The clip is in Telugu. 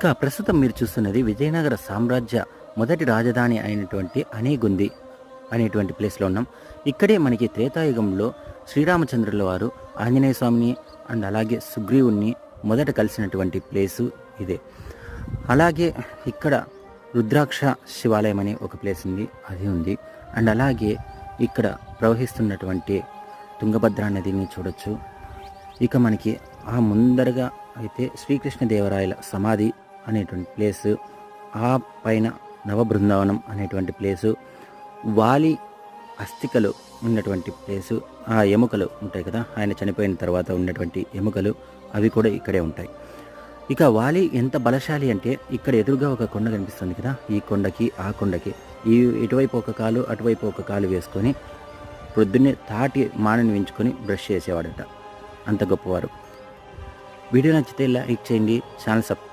ఇక ప్రస్తుతం మీరు చూస్తున్నది విజయనగర సామ్రాజ్య మొదటి రాజధాని అయినటువంటి అనేగుంది అనేటువంటి ప్లేస్లో ఉన్నాం. ఇక్కడే మనకి త్రేతాయుగంలో శ్రీరామచంద్రుల వారు ఆంజనేయ స్వామిని అండ్ అలాగే సుగ్రీవుణ్ణి మొదట కలిసినటువంటి ప్లేసు ఇదే. అలాగే ఇక్కడ రుద్రాక్ష శివాలయం అనే ఒక ప్లేస్ ఉంది, అది ఉంది. అండ్ అలాగే ఇక్కడ ప్రవహిస్తున్నటువంటి తుంగభద్ర నదిని చూడొచ్చు. ఇక మనకి ఆ ముందరగా అయితే శ్రీకృష్ణదేవరాయల సమాధి అనేటువంటి ప్లేసు, ఆ పైన నవబృందావనం అనేటువంటి ప్లేసు, వాలి అస్థికలు ఉన్నటువంటి ప్లేసు, ఆ ఎముకలు ఉంటాయి కదా, ఆయన చనిపోయిన తర్వాత ఉన్నటువంటి ఎముకలు, అవి కూడా ఇక్కడే ఉంటాయి. ఇక వాలి ఎంత బలశాలి అంటే ఇక్కడ ఎదురుగా ఒక కొండ కనిపిస్తుంది కదా, ఈ కొండకి ఆ కొండకి ఈ ఇటువైపు ఒక కాలు అటువైపు ఒక కాలు వేసుకొని పొద్దున్నే తాటి మానని వించుకొని బ్రష్ చేసేవాడట. అంత గొప్పవారు. వీడియో నచ్చితే లైక్ చేయండి, ఛానల్